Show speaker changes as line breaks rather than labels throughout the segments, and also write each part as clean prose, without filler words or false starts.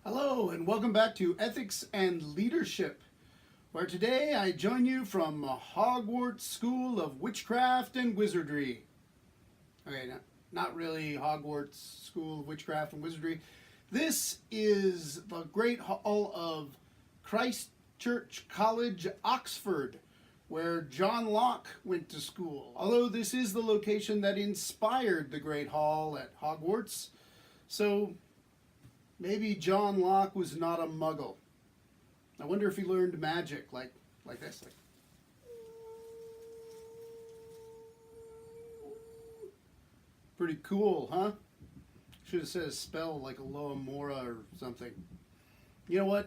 Hello and welcome back to Ethics and Leadership, where today I join you from Hogwarts School of Witchcraft and Wizardry. Okay, not really Hogwarts School of Witchcraft and Wizardry. This is the Great Hall of Christ Church College, Oxford, where John Locke went to school. Although this is the location that inspired the Great Hall at Hogwarts, so maybe John Locke was not a muggle. I wonder if he learned magic like this. Pretty cool, huh? Should have said a spell like Alohomora or something. You know what?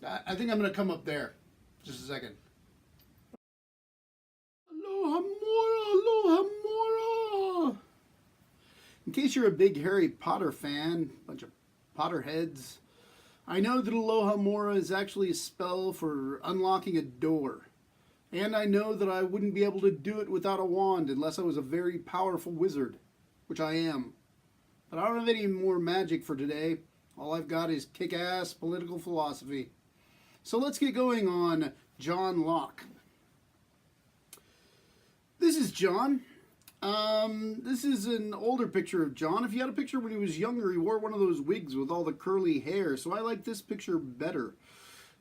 I think I'm going to come up there. Just a second. Alohomora, Alohomora! In case you're a big Harry Potter fan, bunch of Potterheads, I know that Alohomora is actually a spell for unlocking a door. And I know that I wouldn't be able to do it without a wand unless I was a very powerful wizard, which I am. But I don't have any more magic for today. All I've got is kick-ass political philosophy. So let's get going on John Locke. This is John. This is an older picture of John. If you had a picture when he was younger, he wore one of those wigs with all the curly hair, so I like this picture better.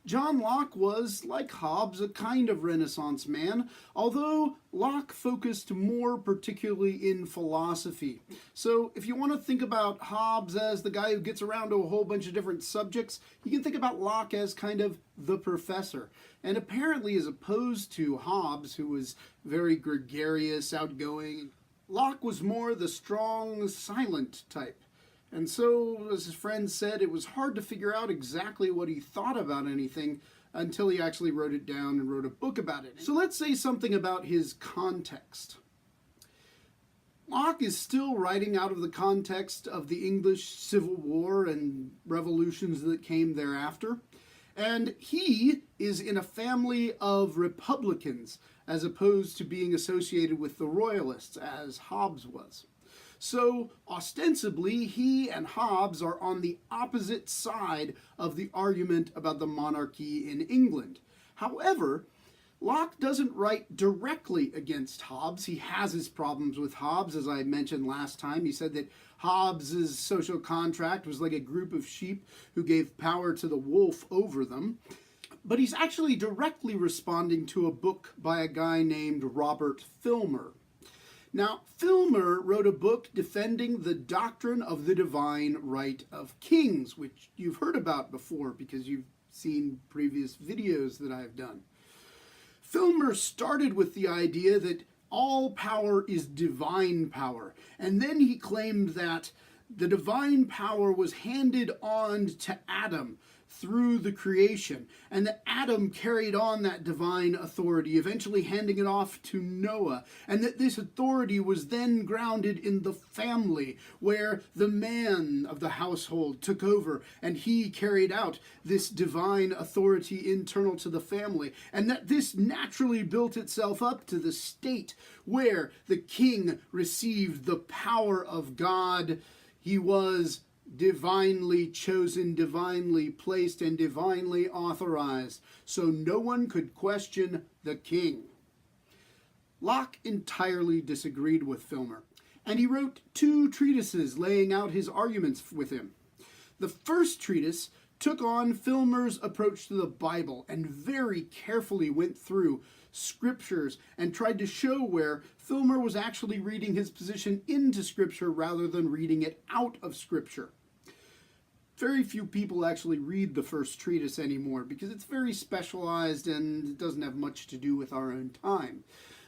John Locke was, like Hobbes, a kind of Renaissance man, although Locke focused more particularly in philosophy. So if you want to think about Hobbes as the guy who gets around to a whole bunch of different subjects, you can think about Locke as kind of the professor. And apparently, as opposed to Hobbes, who was very gregarious, outgoing, Locke was more the strong, silent type. And so, as his friend said, it was hard to figure out exactly what he thought about anything until he actually wrote it down and wrote a book about it. So let's say something about his context. Locke is still writing out of the context of the English Civil War and revolutions that came thereafter. And he is in a family of Republicans, as opposed to being associated with the Royalists, as Hobbes was. So, ostensibly, he and Hobbes are on the opposite side of the argument about the monarchy in England. However, Locke doesn't write directly against Hobbes. He has his problems with Hobbes, as I mentioned last time. He said that Hobbes' social contract was like a group of sheep who gave power to the wolf over them. But he's actually directly responding to a book by a guy named Robert Filmer. Now, Filmer wrote a book defending the doctrine of the divine right of kings, which you've heard about before because you've seen previous videos that I've done. Filmer started with the idea that all power is divine power, and then he claimed that the divine power was handed on to Adam through the creation, and that Adam carried on that divine authority, eventually handing it off to Noah, and that this authority was then grounded in the family, where the man of the household took over, and he carried out this divine authority internal to the family, and that this naturally built itself up to the state where the king received the power of God. He was divinely chosen, divinely placed, and divinely authorized, so no one could question the king. Locke entirely disagreed with Filmer, and he wrote 2 treatises laying out his arguments with him. The first treatise took on Filmer's approach to the Bible and very carefully went through scriptures and tried to show where Filmer was actually reading his position into scripture rather than reading it out of scripture. Very few people actually read the first treatise anymore because it's very specialized and it doesn't have much to do with our own time.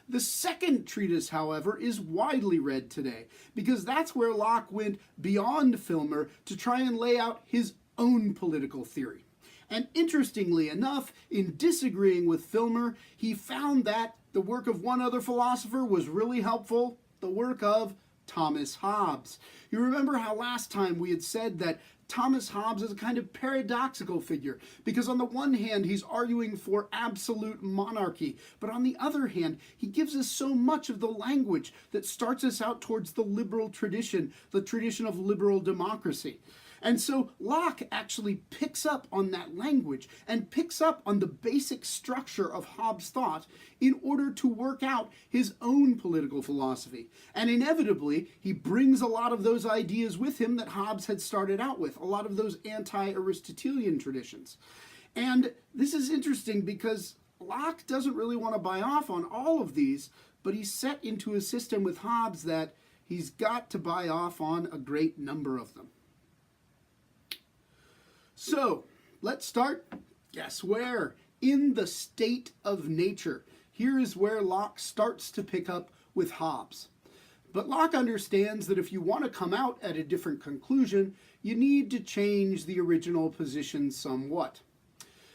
The second treatise, however, is widely read today because that's where Locke went beyond Filmer to try and lay out his own political theory. And interestingly enough, in disagreeing with Filmer, he found that the work of one other philosopher was really helpful, the work of Thomas Hobbes. You remember how last time we had said that Thomas Hobbes is a kind of paradoxical figure, because on the one hand he's arguing for absolute monarchy, but on the other hand he gives us so much of the language that starts us out towards the liberal tradition, the tradition of liberal democracy. And so Locke actually picks up on that language and picks up on the basic structure of Hobbes' thought in order to work out his own political philosophy. And inevitably, he brings a lot of those ideas with him that Hobbes had started out with, a lot of those anti-Aristotelian traditions. And this is interesting because Locke doesn't really want to buy off on all of these, but he's set into a system with Hobbes that he's got to buy off on a great number of them. So, let's start, guess where? In the state of nature. Here is where Locke starts to pick up with Hobbes. But Locke understands that if you want to come out at a different conclusion, you need to change the original position somewhat.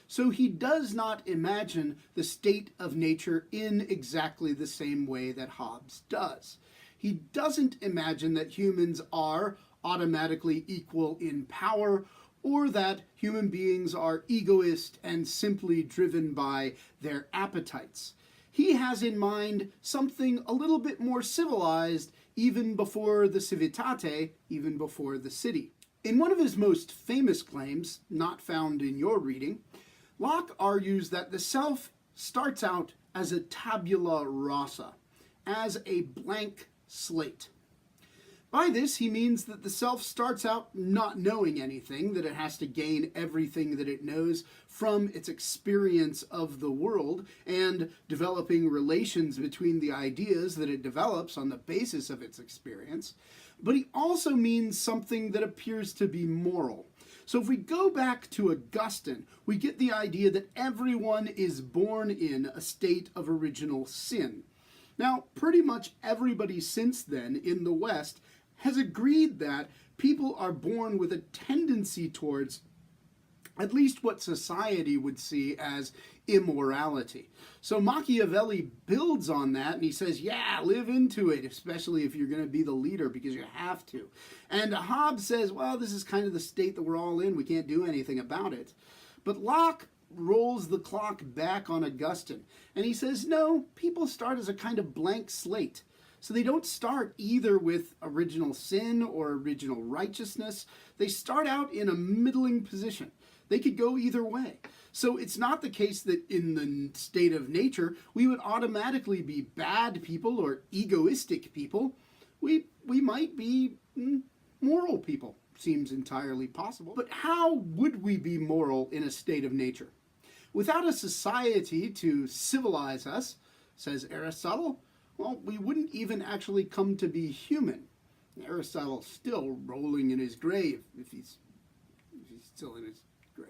So he does not imagine the state of nature in exactly the same way that Hobbes does. He doesn't imagine that humans are automatically equal in power, or that human beings are egoist and simply driven by their appetites. He has in mind something a little bit more civilized, even before the civitate, even before the city. In one of his most famous claims, not found in your reading, Locke argues that the self starts out as a tabula rasa, as a blank slate. By this, he means that the self starts out not knowing anything, that it has to gain everything that it knows from its experience of the world and developing relations between the ideas that it develops on the basis of its experience. But he also means something that appears to be moral. So if we go back to Augustine, we get the idea that everyone is born in a state of original sin. Now, pretty much everybody since then in the West has agreed that people are born with a tendency towards at least what society would see as immorality. So Machiavelli builds on that and he says, yeah, live into it, especially if you're going to be the leader because you have to. And Hobbes says, well, this is kind of the state that we're all in. We can't do anything about it. But Locke rolls the clock back on Augustine and he says, no, people start as a kind of blank slate. So they don't start either with original sin or original righteousness. They start out in a middling position. They could go either way. So it's not the case that in the state of nature, we would automatically be bad people or egoistic people. We might be moral people. Seems entirely possible. But how would we be moral in a state of nature? Without a society to civilize us, says Aristotle, well, we wouldn't even actually come to be human. Aristotle's still rolling in his grave, if he's still in his grave.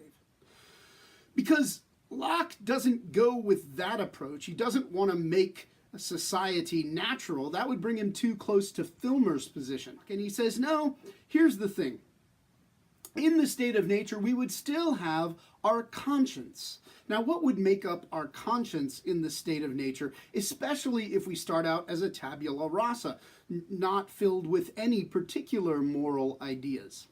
Because Locke doesn't go with that approach. He doesn't want to make a society natural. That would bring him too close to Filmer's position. And he says, no, here's the thing. In the state of nature, we would still have our conscience. Now, what would make up our conscience in the state of nature, especially if we start out as a tabula rasa, not filled with any particular moral ideas?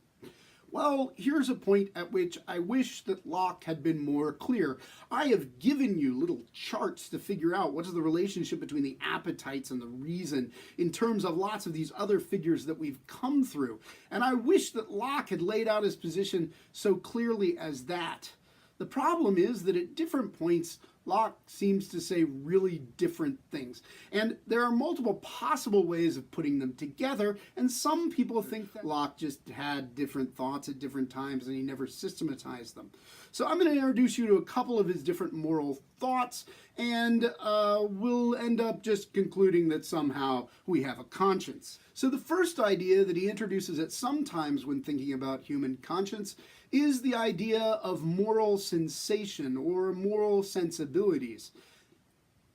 Well, here's a point at which I wish that Locke had been more clear. I have given you little charts to figure out what is the relationship between the appetites and the reason in terms of lots of these other figures that we've come through. And I wish that Locke had laid out his position so clearly as that. The problem is that at different points, Locke seems to say really different things. And there are multiple possible ways of putting them together, and some people think that Locke just had different thoughts at different times and he never systematized them. So I'm going to introduce you to a couple of his different moral thoughts, and we'll end up just concluding that somehow we have a conscience. So the first idea that he introduces at some times when thinking about human conscience is the idea of moral sensation or moral sensibilities.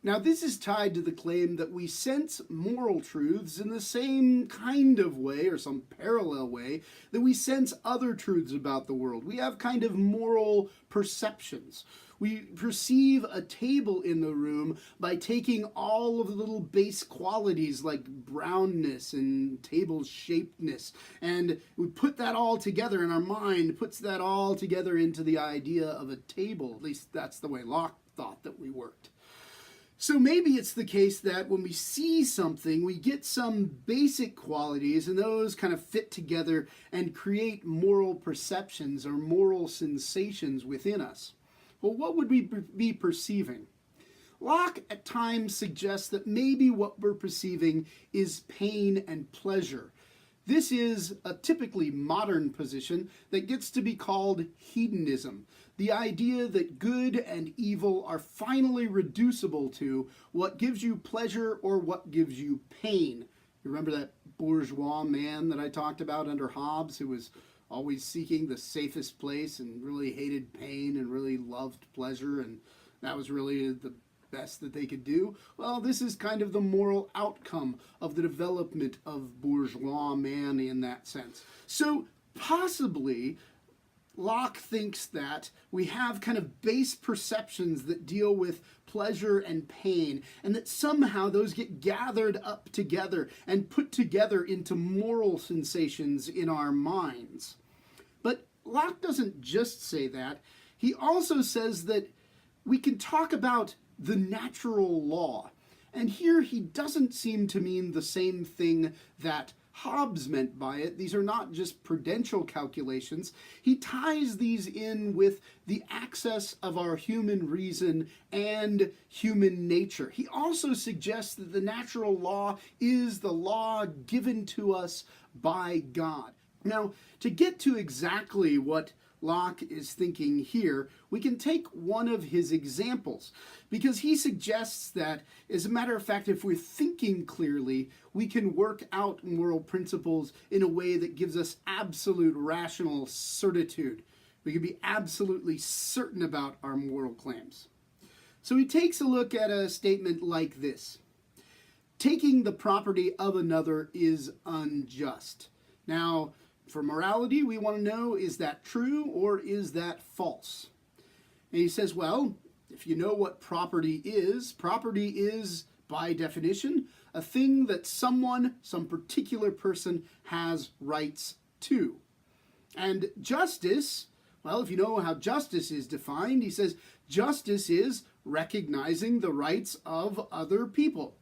Now, this is tied to the claim that we sense moral truths in the same kind of way, or some parallel way, that we sense other truths about the world. We have kind of moral perceptions. We perceive a table in the room by taking all of the little base qualities like brownness and table shapedness, and we put that all together, and our mind puts that all together into the idea of a table. At least that's the way Locke thought that we worked. So maybe it's the case that when we see something, we get some basic qualities, and those kind of fit together and create moral perceptions or moral sensations within us. Well, what would we be perceiving? Locke at times suggests that maybe what we're perceiving is pain and pleasure. This is a typically modern position that gets to be called hedonism, the idea that good and evil are finally reducible to what gives you pleasure or what gives you pain. You remember that bourgeois man that I talked about under Hobbes, who was always seeking the safest place and really hated pain and really loved pleasure, and that was really the best that they could do? Well, this is kind of the moral outcome of the development of bourgeois man in that sense. So possibly Locke thinks that we have kind of base perceptions that deal with pleasure and pain, and that somehow those get gathered up together and put together into moral sensations in our minds. But Locke doesn't just say that. He also says that we can talk about the natural law. And here he doesn't seem to mean the same thing that Hobbes meant by it. These are not just prudential calculations. He ties these in with the access of our human reason and human nature. He also suggests that the natural law is the law given to us by God. Now, to get to exactly what Locke is thinking here, we can take one of his examples, because he suggests that, as a matter of fact, if we're thinking clearly, we can work out moral principles in a way that gives us absolute rational certitude. We can be absolutely certain about our moral claims. So he takes a look at a statement like this: taking the property of another is unjust. Now, for morality, we want to know, is that true or is that false? And he says, well, if you know what property is, by definition, a thing that someone, some particular person, has rights to. And justice, well, if you know how justice is defined, he says, justice is recognizing the rights of other people.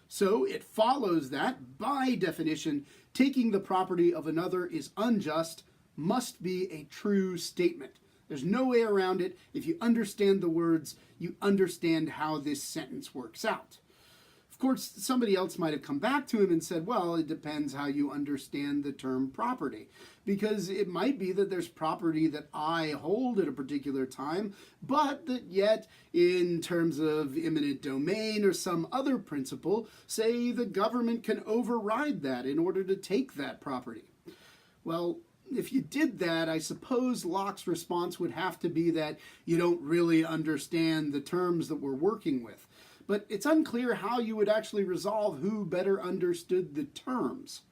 So it follows that, by definition, taking the property of another is unjust must be a true statement. There's no way around it. If you understand the words, you understand how this sentence works out. Of course, somebody else might have come back to him and said, well, it depends how you understand the term property. Because it might be that there's property that I hold at a particular time, but that yet, in terms of eminent domain or some other principle, say the government can override that in order to take that property. Well, if you did that, I suppose Locke's response would have to be that you don't really understand the terms that we're working with. But it's unclear how you would actually resolve who better understood the terms.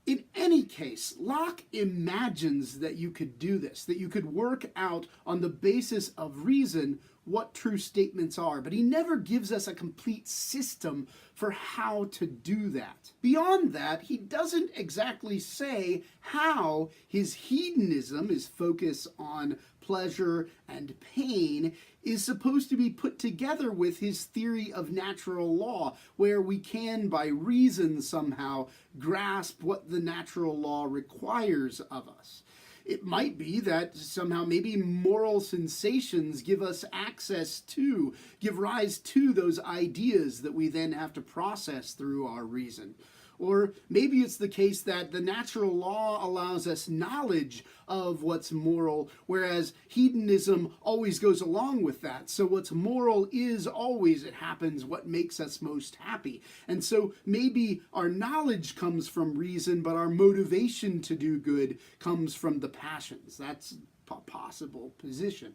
In any case, Locke imagines that you could do this, that you could work out on the basis of reason what true statements are, but he never gives us a complete system for how to do that. Beyond that, he doesn't exactly say how his hedonism, his focus on pleasure and pain, is supposed to be put together with his theory of natural law, where we can, by reason somehow, grasp what the natural law requires of us. It might be that somehow maybe moral sensations give us access to, give rise to those ideas that we then have to process through our reason. Or maybe it's the case that the natural law allows us knowledge of what's moral, whereas hedonism always goes along with that. So what's moral is always, it happens, what makes us most happy. And so maybe our knowledge comes from reason, but our motivation to do good comes from the passions. That's a possible position.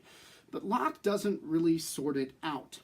But Locke doesn't really sort it out.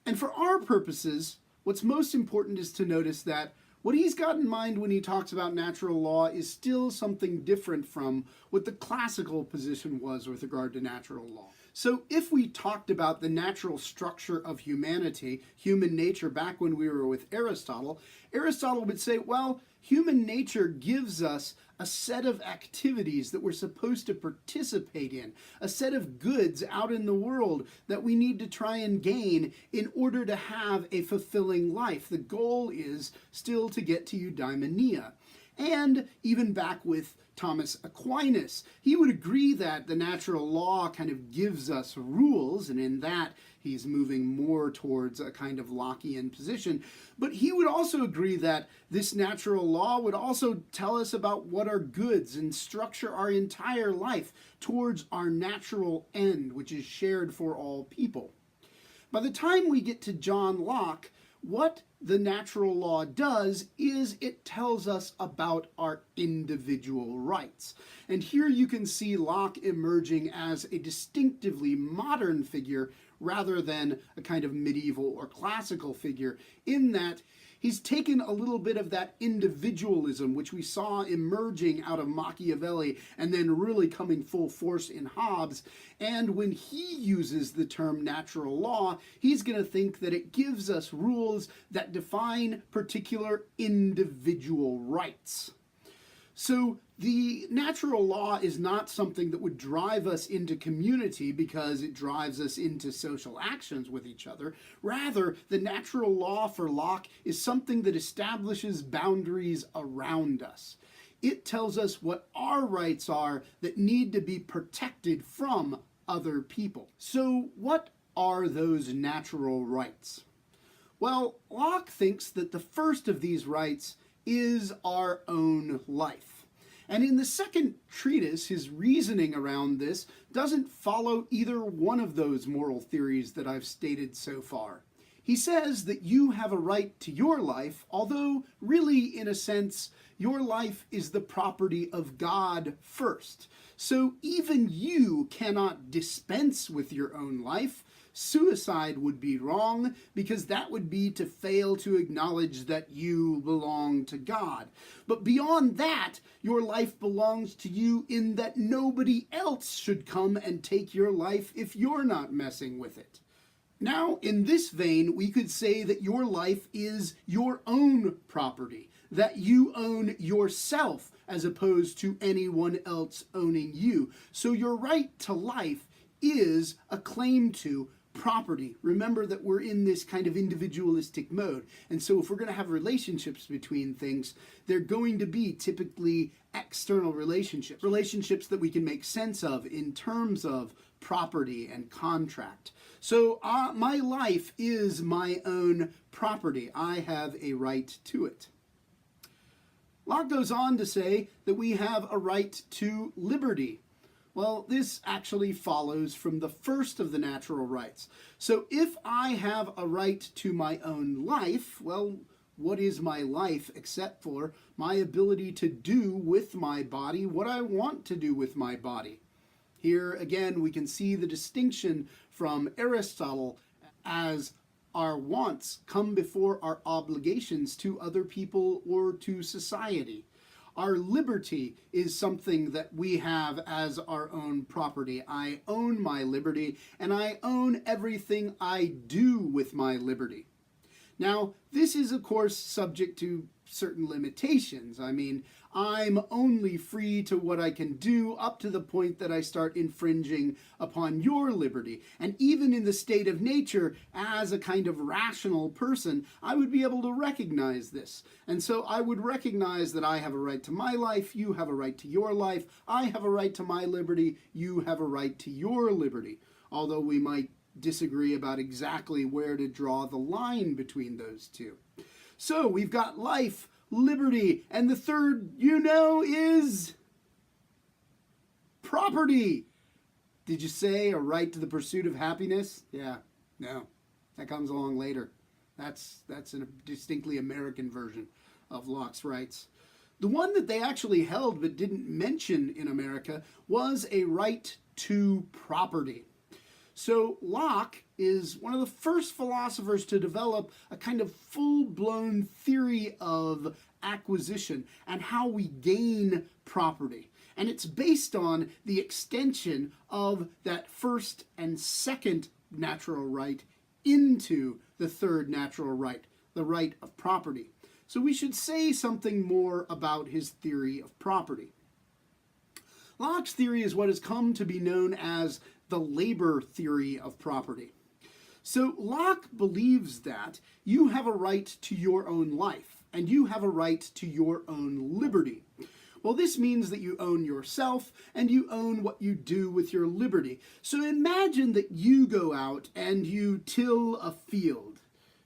And for our purposes, what's most important is to notice that what he's got in mind when he talks about natural law is still something different from what the classical position was with regard to natural law. So if we talked about the natural structure of humanity, human nature, back when we were with Aristotle, Aristotle would say, well, human nature gives us a set of activities that we're supposed to participate in, a set of goods out in the world that we need to try and gain in order to have a fulfilling life. The goal is still to get to eudaimonia. And even back with Thomas Aquinas, he would agree that the natural law kind of gives us rules, and in that he's moving more towards a kind of Lockean position. But he would also agree that this natural law would also tell us about what are goods and structure our entire life towards our natural end, which is shared for all people. By the time we get to John Locke, what the natural law does is it tells us about our individual rights. And here you can see Locke emerging as a distinctively modern figure rather than a kind of medieval or classical figure, in that he's taken a little bit of that individualism, which we saw emerging out of Machiavelli and then really coming full force in Hobbes. And when he uses the term natural law, he's going to think that it gives us rules that define particular individual rights. So the natural law is not something that would drive us into community because it drives us into social actions with each other. Rather, the natural law for Locke is something that establishes boundaries around us. It tells us what our rights are that need to be protected from other people. So what are those natural rights? Well, Locke thinks that the first of these rights is our own life. And in the second treatise, his reasoning around this doesn't follow either one of those moral theories that I've stated so far. He says that you have a right to your life, although really, in a sense, your life is the property of God first. So even you cannot dispense with your own life. Suicide would be wrong because that would be to fail to acknowledge that you belong to God. But beyond that, your life belongs to you in that nobody else should come and take your life if you're not messing with it. Now, in this vein, we could say that your life is your own property, that you own yourself as opposed to anyone else owning you. So your right to life is a claim to property. Remember that we're in this kind of individualistic mode. And so if we're going to have relationships between things, they're going to be typically external relationships, relationships that we can make sense of in terms of property and contract. So my life is my own property. I have a right to it. Locke goes on to say that we have a right to liberty. Well, this actually follows from the first of the natural rights. So if I have a right to my own life, well, what is my life except for my ability to do with my body what I want to do with my body? Here again, we can see the distinction from Aristotle as our wants come before our obligations to other people or to society. Our liberty is something that we have as our own property. I own my liberty, and I own everything I do with my liberty. Now, this is, of course, subject to certain limitations. I mean, I'm only free to what I can do up to the point that I start infringing upon your liberty. And even in the state of nature, as a kind of rational person, I would be able to recognize this. And so I would recognize that I have a right to my life, you have a right to your life, I have a right to my liberty, you have a right to your liberty. Although we might disagree about exactly where to draw the line between those two. So we've got life, liberty, and the third, is property. Did you say a right to the pursuit of happiness? Yeah, no, that comes along later. That's a distinctly American version of Locke's rights. The one that they actually held but didn't mention in America was a right to property. So Locke is one of the first philosophers to develop a kind of full-blown theory of acquisition and how we gain property. And it's based on the extension of that first and second natural right into the third natural right, the right of property. So we should say something more about his theory of property. Locke's theory is what has come to be known as the labor theory of property. So Locke believes that you have a right to your own life, and you have a right to your own liberty. Well, this means that you own yourself, and you own what you do with your liberty. So imagine that you go out and you till a field.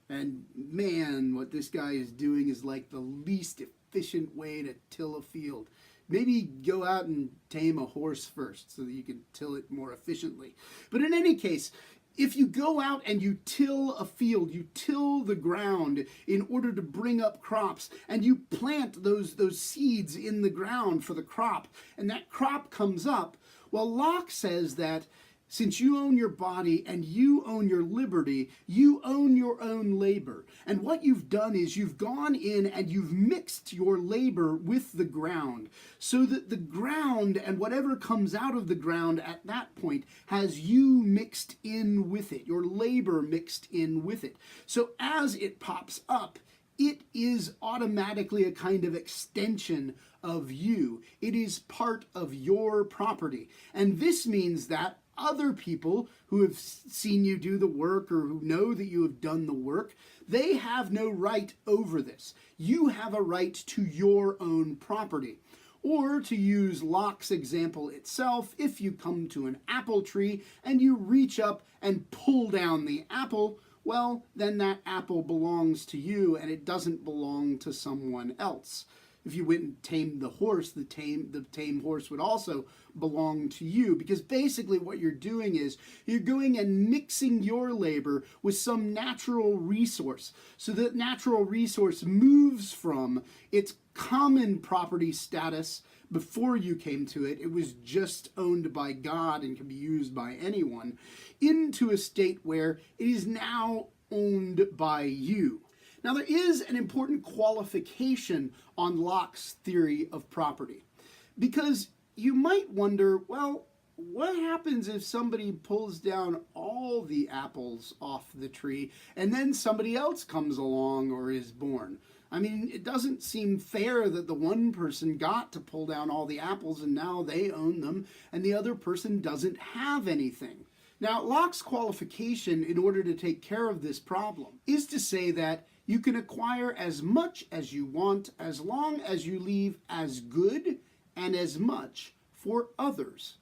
And man, what this guy is doing is like the least efficient way to till a field. Maybe go out and tame a horse first so that you can till it more efficiently. But in any case, if you go out and you till a field, you till the ground in order to bring up crops, and you plant those seeds in the ground for the crop, and that crop comes up, well, Locke says that since you own your body and you own your liberty, you own your own labor. And what you've done is you've gone in and you've mixed your labor with the ground, so that the ground and whatever comes out of the ground at that point has you mixed in with it, your labor mixed in with it. So as it pops up, it is automatically a kind of extension of you. It is part of your property. And this means that other people who have seen you do the work or who know that you have done the work, they have no right over this. You have a right to your own property. Or to use Locke's example itself, if you come to an apple tree and you reach up and pull down the apple, well, then that apple belongs to you and it doesn't belong to someone else. If you went and tamed the horse, the tame horse would also belong to you, because basically what you're doing is you're going and mixing your labor with some natural resource, so that natural resource moves from its common property status. Before you came to it, it was just owned by God and can be used by anyone, into a state where it is now owned by you. Now, there is an important qualification on Locke's theory of property, because you might wonder, well, what happens if somebody pulls down all the apples off the tree and then somebody else comes along or is born? I mean, it doesn't seem fair that the one person got to pull down all the apples and now they own them and the other person doesn't have anything. Now, Locke's qualification in order to take care of this problem is to say that you can acquire as much as you want as long as you leave as good and as much for others.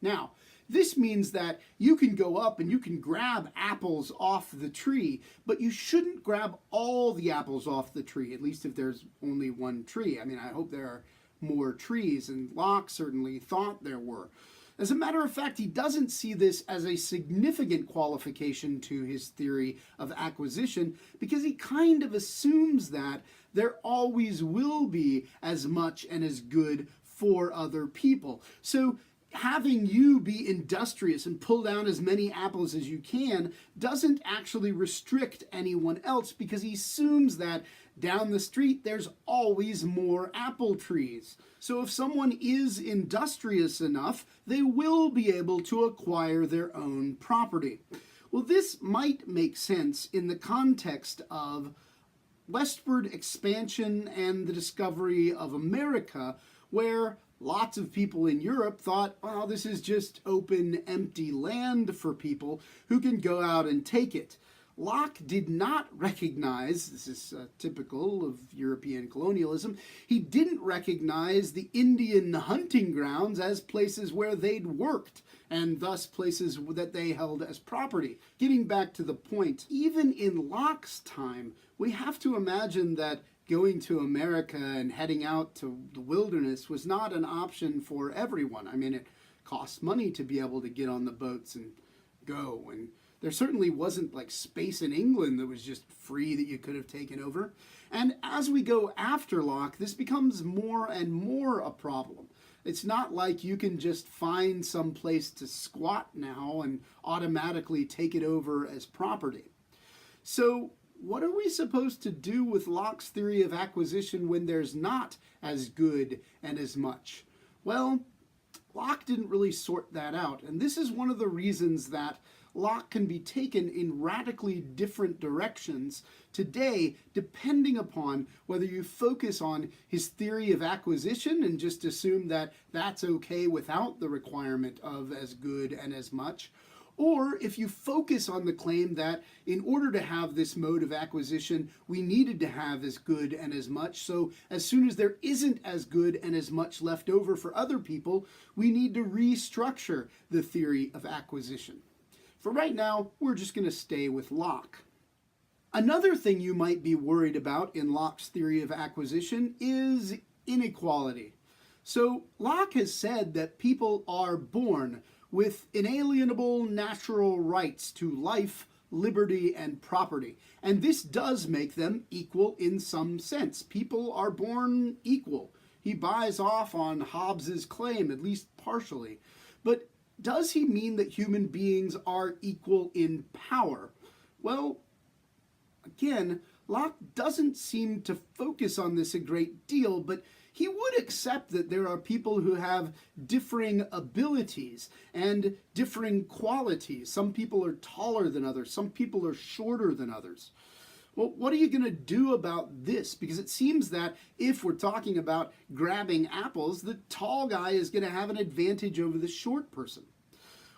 Now, this means that you can go up and you can grab apples off the tree, but you shouldn't grab all the apples off the tree, at least if there's only one tree. I mean, I hope there are more trees, and Locke certainly thought there were. As a matter of fact, he doesn't see this as a significant qualification to his theory of acquisition, because he kind of assumes that there always will be as much and as good for other people. So having you be industrious and pull down as many apples as you can doesn't actually restrict anyone else, because he assumes that down the street there's always more apple trees. So if someone is industrious enough, they will be able to acquire their own property. Well, this might make sense in the context of westward expansion and the discovery of America, where lots of people in Europe thought, well, this is just open, empty land for people who can go out and take it. Locke did not recognize, this is typical of European colonialism, he didn't recognize the Indian hunting grounds as places where they'd worked, and thus places that they held as property. Getting back to the point, even in Locke's time, we have to imagine that going to America and heading out to the wilderness was not an option for everyone. I mean, it cost money to be able to get on the boats and go, and there certainly wasn't like space in England that was just free that you could have taken over. And as we go after Locke, this becomes more and more a problem. It's not like you can just find some place to squat now and automatically take it over as property. So what are we supposed to do with Locke's theory of acquisition when there's not as good and as much? Well, Locke didn't really sort that out, and this is one of the reasons that Locke can be taken in radically different directions today, depending upon whether you focus on his theory of acquisition and just assume that that's okay without the requirement of as good and as much, or if you focus on the claim that in order to have this mode of acquisition, we needed to have as good and as much, so as soon as there isn't as good and as much left over for other people, we need to restructure the theory of acquisition. For right now, we're just going to stay with Locke. Another thing you might be worried about in Locke's theory of acquisition is inequality. So Locke has said that people are born with inalienable natural rights to life, liberty, and property. And this does make them equal in some sense. People are born equal. He buys off on Hobbes's claim, at least partially. But does he mean that human beings are equal in power? Well, again, Locke doesn't seem to focus on this a great deal, but he would accept that there are people who have differing abilities and differing qualities. Some people are taller than others. Some people are shorter than others. Well, what are you going to do about this? Because it seems that if we're talking about grabbing apples, the tall guy is going to have an advantage over the short person.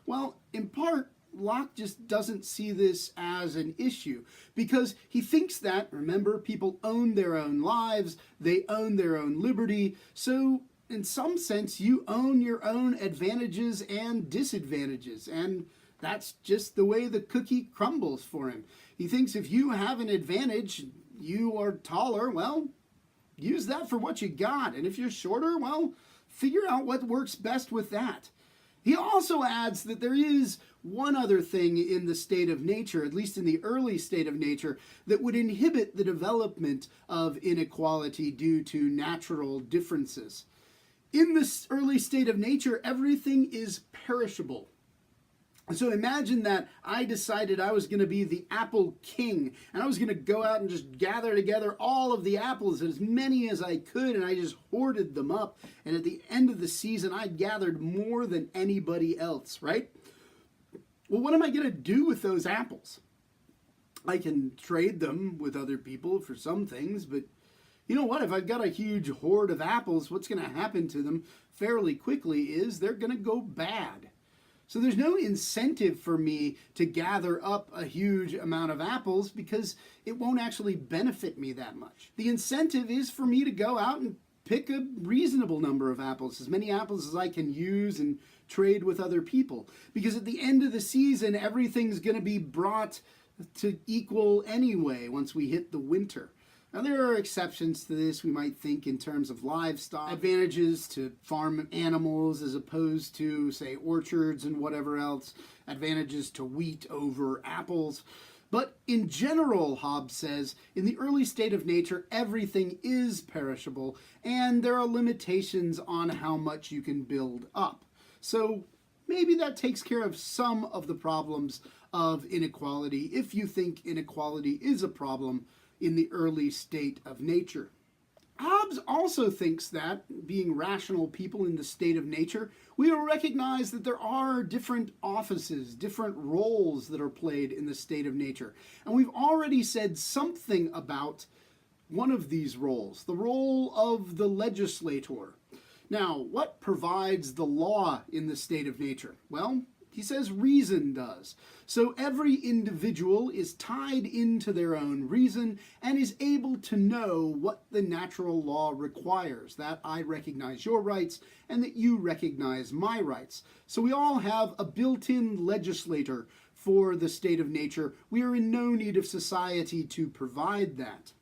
Well, in part, Locke just doesn't see this as an issue because he thinks that, remember, people own their own lives, they own their own liberty, so in some sense you own your own advantages and disadvantages, and that's just the way the cookie crumbles for him. He thinks if you have an advantage, you are taller, well, use that for what you got, and if you're shorter, well, figure out what works best with that. He also adds that there is one other thing in the state of nature, at least in the early state of nature, that would inhibit the development of inequality due to natural differences. In this early state of nature, everything is perishable. So imagine that I decided I was going to be the apple king, and I was going to go out and just gather together all of the apples, as many as I could, and I just hoarded them up. And at the end of the season, I gathered more than anybody else, right? Well, what am I going to do with those apples? I can trade them with other people for some things, but you know what? If I've got a huge hoard of apples, what's going to happen to them fairly quickly is they're going to go bad. So there's no incentive for me to gather up a huge amount of apples because it won't actually benefit me that much. The incentive is for me to go out and pick a reasonable number of apples, as many apples as I can use and trade with other people. Because at the end of the season, everything's going to be brought to equal anyway once we hit the winter. Now, there are exceptions to this. We might think in terms of livestock, advantages to farm animals as opposed to, say, orchards and whatever else, advantages to wheat over apples. But in general, Hobbes says, in the early state of nature, everything is perishable, and there are limitations on how much you can build up. So maybe that takes care of some of the problems of inequality, if you think inequality is a problem in the early state of nature. Hobbes also thinks that, being rational people in the state of nature, we will recognize that there are different offices, different roles that are played in the state of nature. And we've already said something about one of these roles, the role of the legislator. Now, what provides the law in the state of nature? Well, he says reason does. So every individual is tied into their own reason and is able to know what the natural law requires, that I recognize your rights and that you recognize my rights. So we all have a built-in legislator for the state of nature. We are in no need of society to provide that.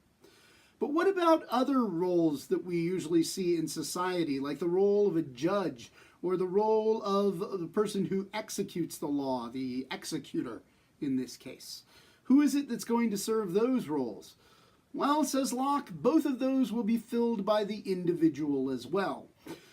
But what about other roles that we usually see in society, like the role of a judge, or the role of the person who executes the law, the executor in this case? Who is it that's going to serve those roles? Well, says Locke, both of those will be filled by the individual as well.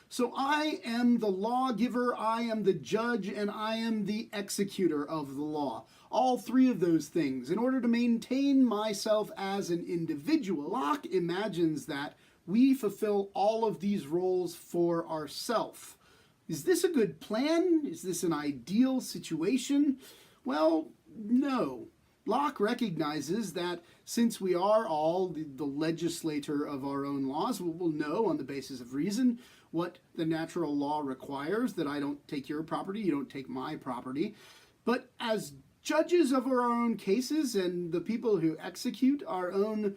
So I am the lawgiver, I am the judge, and I am the executor of the law. All three of those things. In order to maintain myself as an individual, Locke imagines that we fulfill all of these roles for ourselves. Is this a good plan? Is this an ideal situation? Well, no. Locke recognizes that since we are all the legislator of our own laws, we'll know on the basis of reason what the natural law requires, that I don't take your property, you don't take my property. But as judges of our own cases and the people who execute our own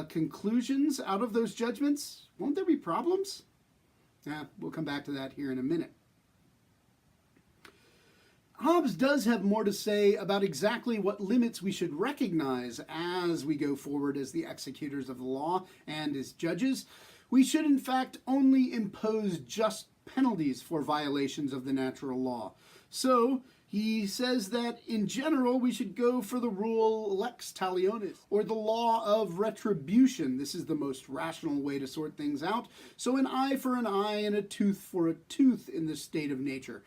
conclusions out of those judgments, won't there be problems? We'll come back to that here in a minute. Hobbes does have more to say about exactly what limits we should recognize as we go forward as the executors of the law and as judges. We should, in fact, only impose just penalties for violations of the natural law. So, he says that, in general, we should go for the rule lex talionis, or the law of retribution. This is the most rational way to sort things out. So an eye for an eye and a tooth for a tooth in the state of nature.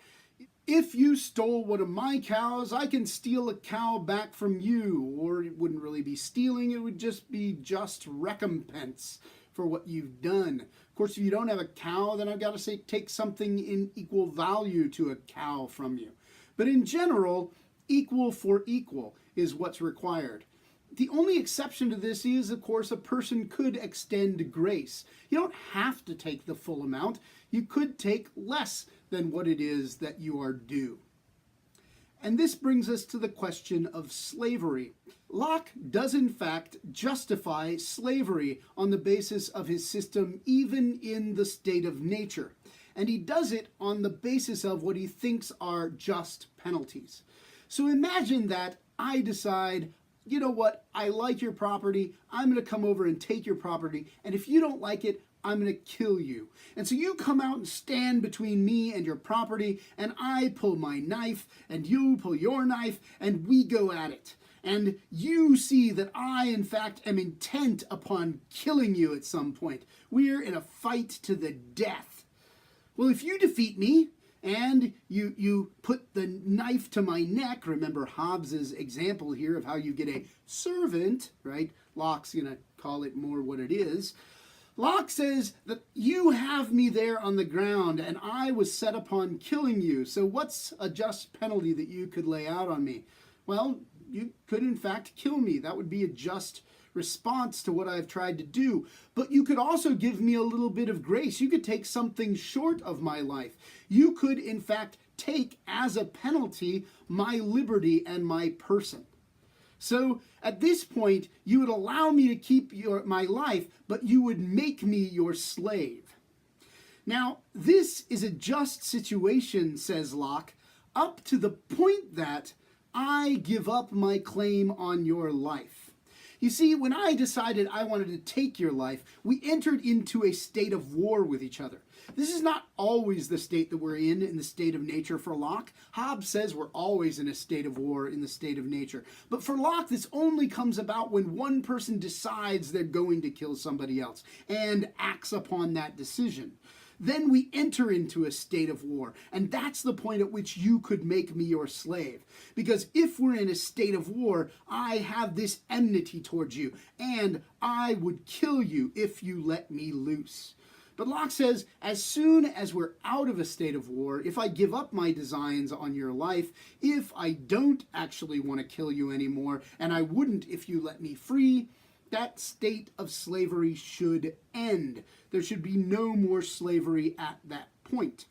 If you stole one of my cows, I can steal a cow back from you. Or it wouldn't really be stealing, it would just be just recompense for what you've done. Of course, if you don't have a cow, then I've got to say take something in equal value to a cow from you. But in general, equal for equal is what's required. The only exception to this is, of course, a person could extend grace. You don't have to take the full amount. You could take less than what it is that you are due. And this brings us to the question of slavery. Locke does in fact justify slavery on the basis of his system even in the state of nature. And he does it on the basis of what he thinks are just penalties. So imagine that I decide, you know what, I like your property, I'm going to come over and take your property, and if you don't like it, I'm going to kill you. And so you come out and stand between me and your property, and I pull my knife, and you pull your knife, and we go at it. And you see that I, in fact, am intent upon killing you at some point. We're in a fight to the death. Well, if you defeat me, and you put the knife to my neck, remember Hobbes's example here of how you get a servant, right? Locke's going to call it more what it is. Locke says that you have me there on the ground, and I was set upon killing you. So what's a just penalty that you could lay out on me? Well, you could in fact kill me. That would be a just response to what I've tried to do. But you could also give me a little bit of grace. You could take something short of my life. You could in fact take as a penalty my liberty and my person. So at this point, you would allow me to keep my life, but you would make me your slave. Now, this is a just situation, says Locke, up to the point that I give up my claim on your life. You see, when I decided I wanted to take your life, we entered into a state of war with each other. This is not always the state that we're in the state of nature for Locke. Hobbes says we're always in a state of war in the state of nature. But for Locke, this only comes about when one person decides they're going to kill somebody else and acts upon that decision. Then we enter into a state of war, and that's the point at which you could make me your slave. Because if we're in a state of war, I have this enmity towards you, and I would kill you if you let me loose. But Locke says, as soon as we're out of a state of war, if I give up my designs on your life, if I don't actually want to kill you anymore, and I wouldn't if you let me free, that state of slavery should end. There should be no more slavery at that point.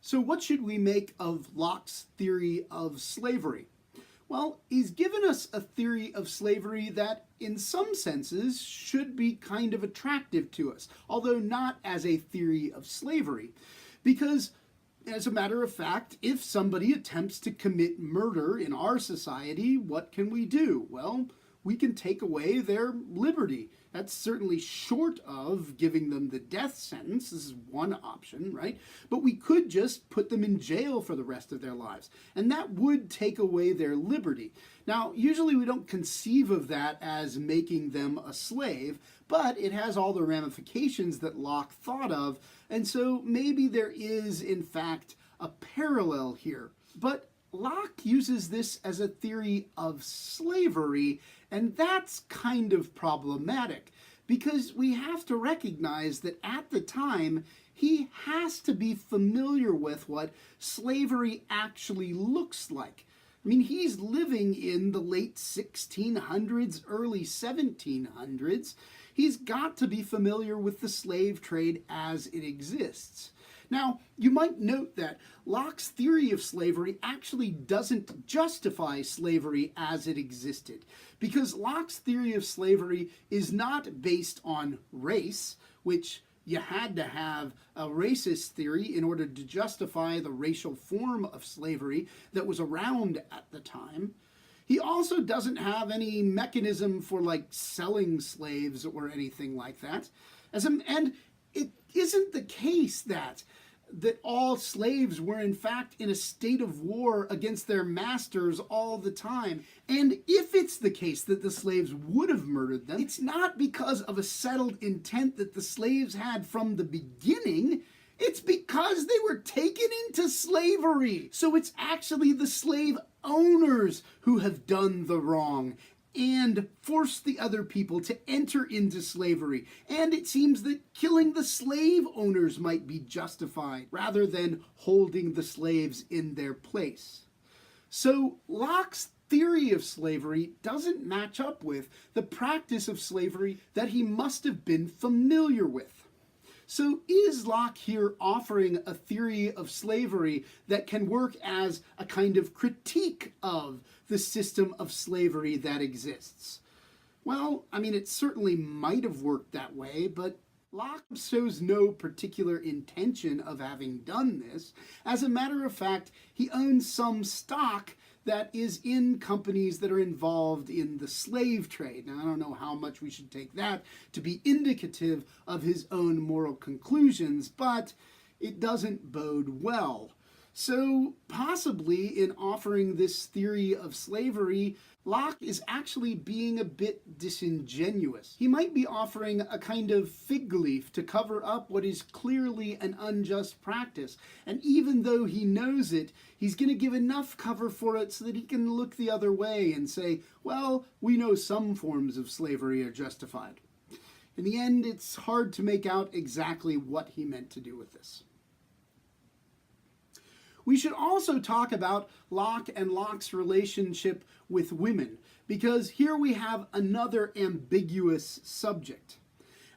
So what should we make of Locke's theory of slavery? Well, he's given us a theory of slavery that, in some senses, should be kind of attractive to us, although not as a theory of slavery. Because, as a matter of fact, if somebody attempts to commit murder in our society, what can we do? Well, we can take away their liberty. That's certainly short of giving them the death sentence. This is one option, right? But we could just put them in jail for the rest of their lives, and that would take away their liberty. Now, usually we don't conceive of that as making them a slave, but it has all the ramifications that Locke thought of, and so maybe there is, in fact, a parallel here. But Locke uses this as a theory of slavery, and that's kind of problematic because we have to recognize that at the time, he has to be familiar with what slavery actually looks like. I mean, he's living in the late 1600s, early 1700s. He's got to be familiar with the slave trade as it exists. Now, you might note that Locke's theory of slavery actually doesn't justify slavery as it existed, because Locke's theory of slavery is not based on race, which you had to have a racist theory in order to justify the racial form of slavery that was around at the time. He also doesn't have any mechanism for like selling slaves or anything like that. And it isn't the case that all slaves were in fact in a state of war against their masters all the time. And if it's the case that the slaves would have murdered them, it's not because of a settled intent that the slaves had from the beginning. It's because they were taken into slavery. So it's actually the slave owners who have done the wrong and forced the other people to enter into slavery. And it seems that killing the slave owners might be justified rather than holding the slaves in their place. So Locke's theory of slavery doesn't match up with the practice of slavery that he must have been familiar with. So is Locke here offering a theory of slavery that can work as a kind of critique of the system of slavery that exists? Well, I mean, it certainly might have worked that way, but Locke shows no particular intention of having done this. As a matter of fact, he owns some stock that is in companies that are involved in the slave trade. Now, I don't know how much we should take that to be indicative of his own moral conclusions, but it doesn't bode well. So, possibly in offering this theory of slavery, Locke is actually being a bit disingenuous. He might be offering a kind of fig leaf to cover up what is clearly an unjust practice. And even though he knows it, he's going to give enough cover for it so that he can look the other way and say, well, we know some forms of slavery are justified. In the end, it's hard to make out exactly what he meant to do with this. We should also talk about Locke and Locke's relationship with women, because here we have another ambiguous subject.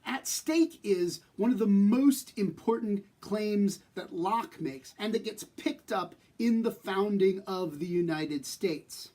At stake is one of the most important claims that Locke makes, and that gets picked up in the founding of the United States.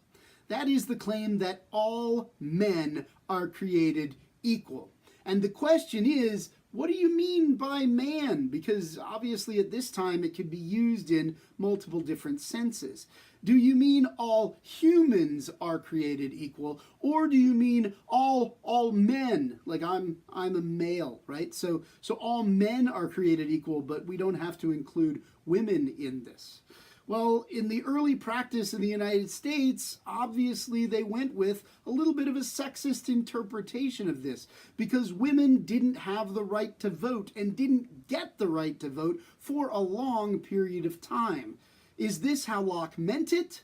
That is the claim that all men are created equal. And the question is, what do you mean by man? Because obviously at this time it could be used in multiple different senses. Do you mean all humans are created equal, or do you mean all men? Like I'm a male, right? So all men are created equal, but we don't have to include women in this. Well, in the early practice in the United States, obviously they went with a little bit of a sexist interpretation of this, because women didn't have the right to vote and didn't get the right to vote for a long period of time. Is this how Locke meant it?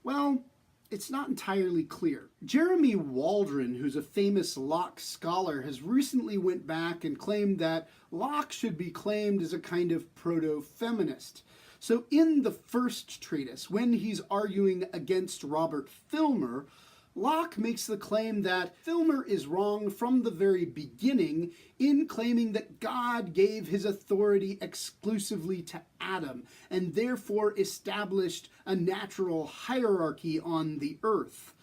Well, it's not entirely clear. Jeremy Waldron, who's a famous Locke scholar, has recently went back and claimed that Locke should be claimed as a kind of proto-feminist. So in the first treatise, when he's arguing against Robert Filmer, Locke makes the claim that Filmer is wrong from the very beginning in claiming that God gave his authority exclusively to Adam and therefore established a natural hierarchy on the earth.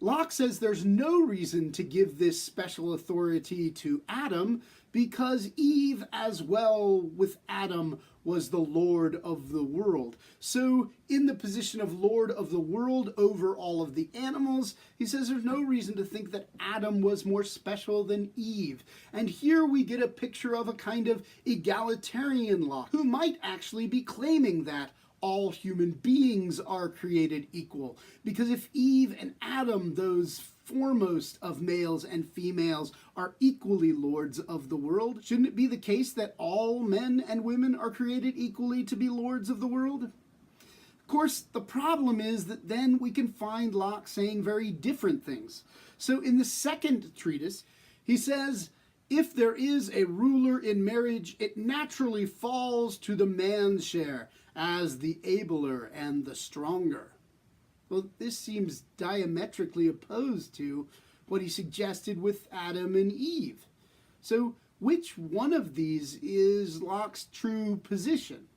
Locke says there's no reason to give this special authority to Adam because Eve, as well with Adam, was the Lord of the world. So in the position of Lord of the world over all of the animals, he says there's no reason to think that Adam was more special than Eve. And here we get a picture of a kind of egalitarian Locke, who might actually be claiming that all human beings are created equal. Because if Eve and Adam, those foremost of males and females, are equally lords of the world, shouldn't it be the case that all men and women are created equally to be lords of the world? Of course, the problem is that then we can find Locke saying very different things. So in the second treatise, he says, If there is a ruler in marriage, it naturally falls to the man's share as the abler and the stronger. Well, this seems diametrically opposed to what he suggested with Adam and Eve. So, which one of these is Locke's true position?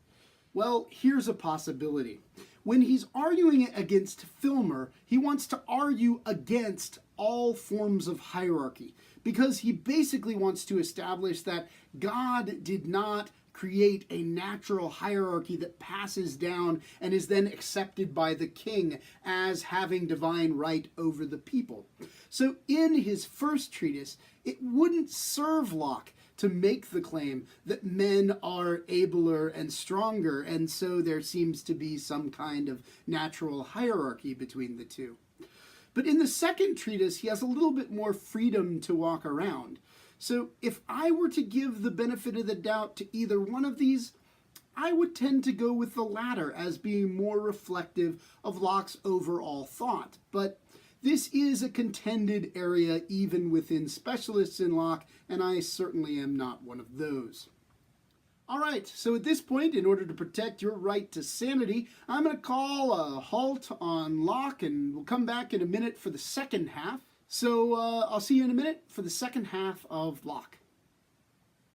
Well, here's a possibility. When he's arguing against Filmer, he wants to argue against all forms of hierarchy, because he basically wants to establish that God did not create a natural hierarchy that passes down and is then accepted by the king as having divine right over the people. So in his first treatise, it wouldn't serve Locke to make the claim that men are abler and stronger, and so there seems to be some kind of natural hierarchy between the two. But in the second treatise, he has a little bit more freedom to walk around. So if I were to give the benefit of the doubt to either one of these, I would tend to go with the latter as being more reflective of Locke's overall thought. But this is a contended area even within specialists in Locke, and I certainly am not one of those. All right, so at this point, in order to protect your right to sanity, I'm going to call a halt on Locke, and we'll come back in a minute for the second half. So I'll see you in a minute for the second half of Locke.